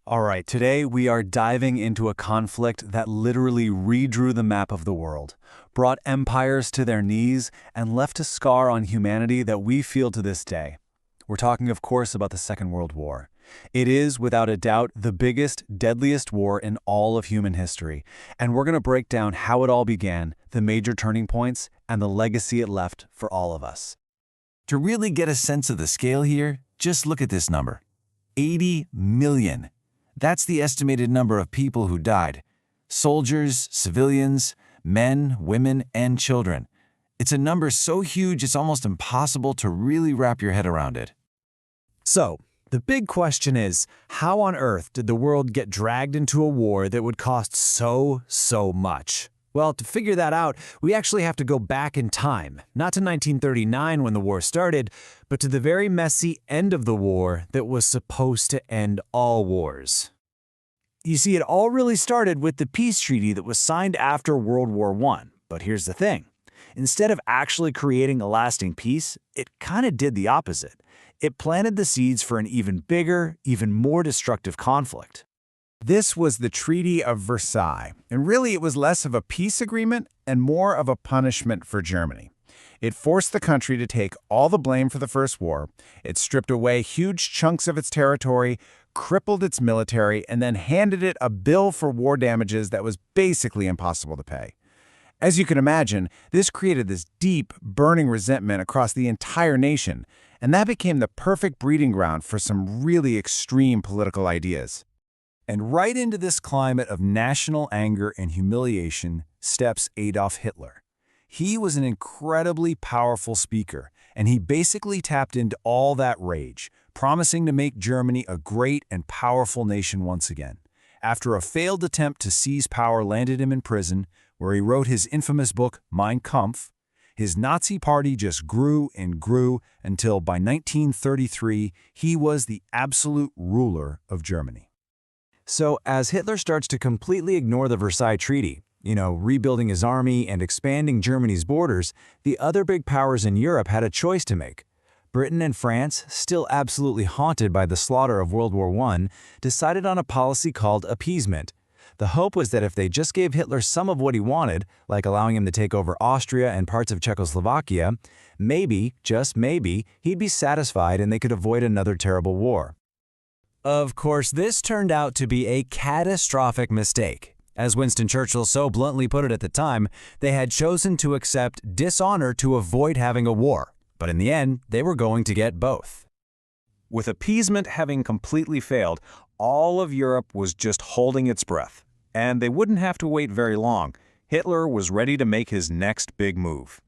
All right, today we are diving into a conflict that literally redrew the map of the world, brought empires to their knees, and left a scar on humanity that we feel to this day. We're talking, of course, about the Second World War. It is, without a doubt, the biggest, deadliest war in all of human history, and we're going to break down how it all began, the major turning points, and the legacy it left for all of us. To really get a sense of the scale here, just look at this number. 80 million. That's the estimated number of people who died. Soldiers, civilians, men, women, and children. It's a number so huge it's almost impossible to really wrap your head around it. So, the big question is, how on earth did the world get dragged into a war that would cost so much? Well, to figure that out, we actually have to go back in time, not to 1939 when the war started, but to the very messy end of the war that was supposed to end all wars. You see, it all really started with the peace treaty that was signed after World War I. But here's the thing. Instead of actually creating a lasting peace, it kind of did the opposite. It planted the seeds for an even bigger, even more destructive conflict. This was the Treaty of Versailles, and really it was less of a peace agreement and more of a punishment for Germany. It forced the country to take all the blame for the First War, it stripped away huge chunks of its territory, crippled its military, and then handed it a bill for war damages that was basically impossible to pay. As you can imagine, this created this deep, burning resentment across the entire nation, and that became the perfect breeding ground for some really extreme political ideas. And right into this climate of national anger and humiliation steps Adolf Hitler. He was an incredibly powerful speaker, and he basically tapped into all that rage, promising to make Germany a great and powerful nation once again. After a failed attempt to seize power landed him in prison, where he wrote his infamous book, Mein Kampf, his Nazi party just grew and grew until by 1933, he was the absolute ruler of Germany. So, as Hitler starts to completely ignore the Versailles Treaty, rebuilding his army and expanding Germany's borders, the other big powers in Europe had a choice to make. Britain and France, still absolutely haunted by the slaughter of World War I, decided on a policy called appeasement. The hope was that if they just gave Hitler some of what he wanted, like allowing him to take over Austria and parts of Czechoslovakia, maybe, just maybe, he'd be satisfied and they could avoid another terrible war. Of course, this turned out to be a catastrophic mistake. As Winston Churchill so bluntly put it at the time, they had chosen to accept dishonor to avoid having a war. But in the end, they were going to get both. With appeasement having completely failed, all of Europe was just holding its breath. And they wouldn't have to wait very long. Hitler was ready to make his next big move.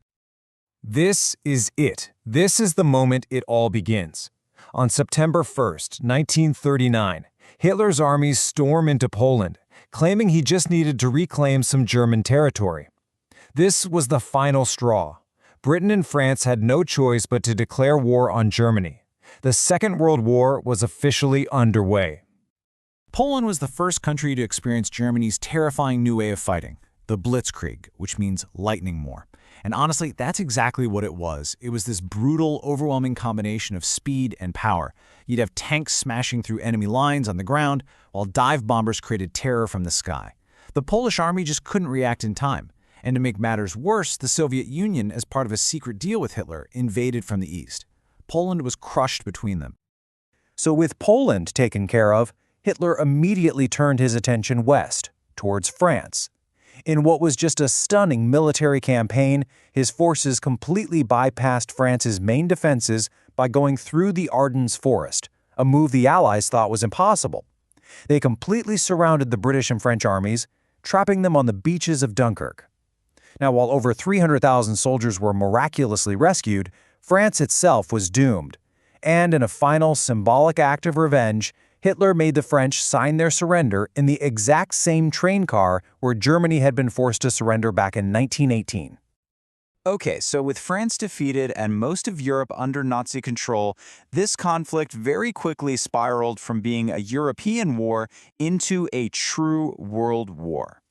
This is it. This is the moment it all begins. On September 1st, 1939, Hitler's armies storm into Poland, claiming he just needed to reclaim some German territory. This was the final straw. Britain and France had no choice but to declare war on Germany. The Second World War was officially underway. Poland was the first country to experience Germany's terrifying new way of fighting, the Blitzkrieg, which means lightning war. And honestly, that's exactly what it was. It was this brutal, overwhelming combination of speed and power. You'd have tanks smashing through enemy lines on the ground, while dive bombers created terror from the sky. The Polish army just couldn't react in time. And to make matters worse, the Soviet Union, as part of a secret deal with Hitler, invaded from the east. Poland was crushed between them. So with Poland taken care of, Hitler immediately turned his attention west, towards France. In what was just a stunning military campaign, his forces completely bypassed France's main defenses by going through the Ardennes forest, a move the Allies thought was impossible. They completely surrounded the British and French armies, trapping them on the beaches of Dunkirk. Now, while over 300,000 soldiers were miraculously rescued, France itself was doomed. And in a final symbolic act of revenge, Hitler made the French sign their surrender in the exact same train car where Germany had been forced to surrender back in 1918. Okay, so with France defeated and most of Europe under Nazi control, this conflict very quickly spiraled from being a European war into a true world war.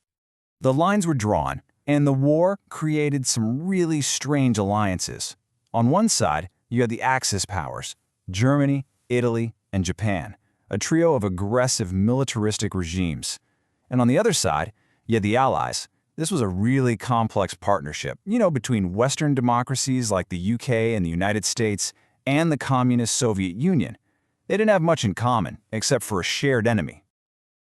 The lines were drawn, and the war created some really strange alliances. On one side, you had the Axis powers, Germany, Italy, and Japan. a trio of aggressive militaristic regimes. And on the other side, you had the Allies. This was a really complex partnership, between Western democracies like the UK and the United States and the communist Soviet Union. They didn't have much in common, except for a shared enemy.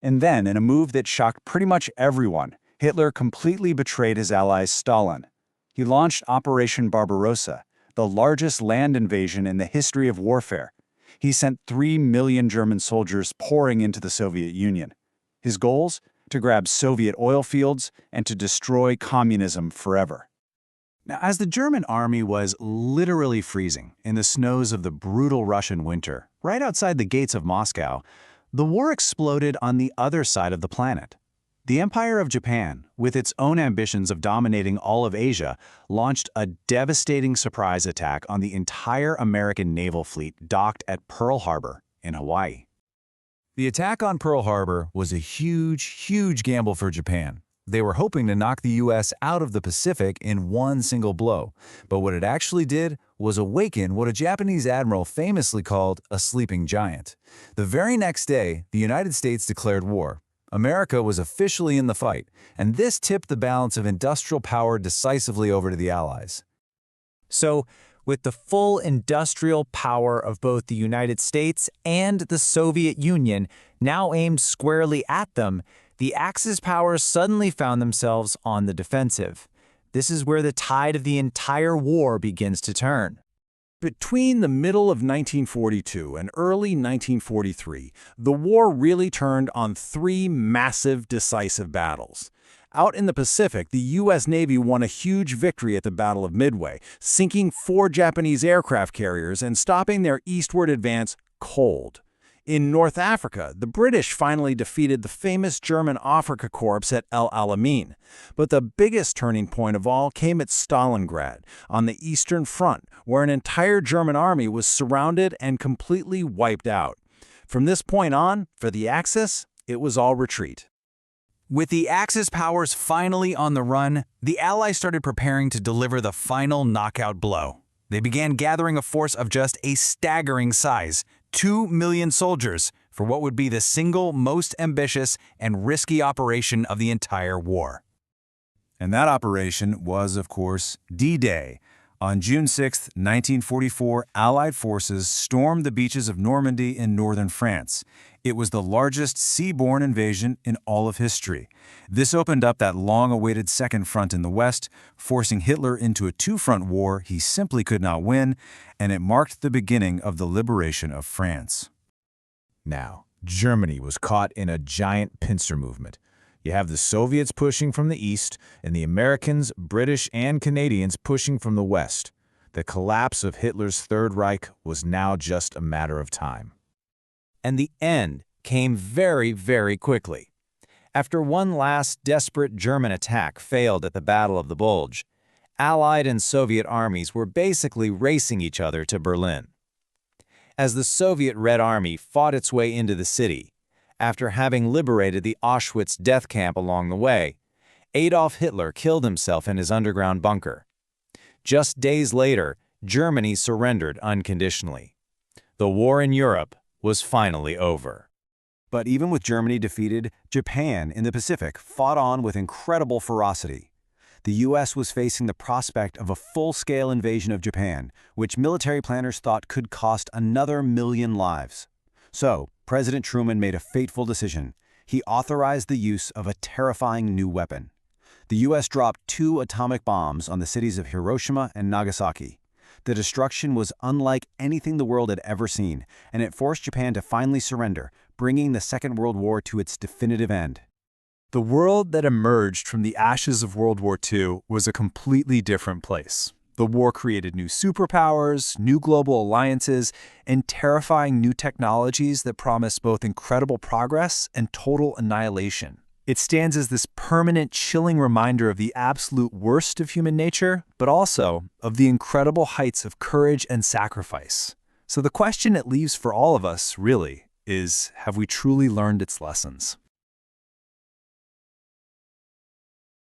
And then, in a move that shocked pretty much everyone, Hitler completely betrayed his ally Stalin. He launched Operation Barbarossa, the largest land invasion in the history of warfare. He sent 3 million German soldiers pouring into the Soviet Union. His goals? To grab Soviet oil fields and to destroy communism forever. Now, as the German army was literally freezing in the snows of the brutal Russian winter, right outside the gates of Moscow, the war exploded on the other side of the planet. The Empire of Japan, with its own ambitions of dominating all of Asia, launched a devastating surprise attack on the entire American naval fleet docked at Pearl Harbor in Hawaii. The attack on Pearl Harbor was a huge gamble for Japan. They were hoping to knock the U.S. out of the Pacific in one single blow, but what it actually did was awaken what a Japanese admiral famously called a sleeping giant. The very next day, the United States declared war. America was officially in the fight, and this tipped the balance of industrial power decisively over to the Allies. So, with the full industrial power of both the United States and the Soviet Union now aimed squarely at them, the Axis powers suddenly found themselves on the defensive. This is where the tide of the entire war begins to turn. Between the middle of 1942 and early 1943, the war really turned on 3 massive, decisive battles. Out in the Pacific, the U.S. Navy won a huge victory at the Battle of Midway, sinking 4 Japanese aircraft carriers and stopping their eastward advance cold. In North Africa, the British finally defeated the famous German Afrika Korps at El Alamein. But the biggest turning point of all came at Stalingrad, on the Eastern Front, where an entire German army was surrounded and completely wiped out. From this point on, for the Axis, it was all retreat. With the Axis powers finally on the run, the Allies started preparing to deliver the final knockout blow. They began gathering a force of just a staggering size, 2 million soldiers, for what would be the single most ambitious and risky operation of the entire war. And that operation was, of course, D-Day. On June 6, 1944, Allied forces stormed the beaches of Normandy in northern France. It was the largest seaborne invasion in all of history. This opened up that long-awaited second front in the West, forcing Hitler into a 2-front war he simply could not win, and it marked the beginning of the liberation of France. Now, Germany was caught in a giant pincer movement. You have the Soviets pushing from the east, and the Americans, British, and Canadians pushing from the west. The collapse of Hitler's Third Reich was now just a matter of time. And the end came very quickly. After one last desperate German attack failed at the Battle of the Bulge, Allied and Soviet armies were basically racing each other to Berlin. As the Soviet Red Army fought its way into the city, after having liberated the Auschwitz death camp along the way, Adolf Hitler killed himself in his underground bunker. Just days later, Germany surrendered unconditionally. The war in Europe was finally over. But even with Germany defeated, Japan in the Pacific fought on with incredible ferocity. The U.S. was facing the prospect of a full-scale invasion of Japan, which military planners thought could cost another 1 million lives. So, President Truman made a fateful decision. He authorized the use of a terrifying new weapon. The U.S. dropped 2 atomic bombs on the cities of Hiroshima and Nagasaki. The destruction was unlike anything the world had ever seen, and it forced Japan to finally surrender, bringing the Second World War to its definitive end. The world that emerged from the ashes of World War II was a completely different place. The war created new superpowers, new global alliances, and terrifying new technologies that promised both incredible progress and total annihilation. It stands as this permanent, chilling reminder of the absolute worst of human nature, but also of the incredible heights of courage and sacrifice. So the question it leaves for all of us, really, is, have we truly learned its lessons?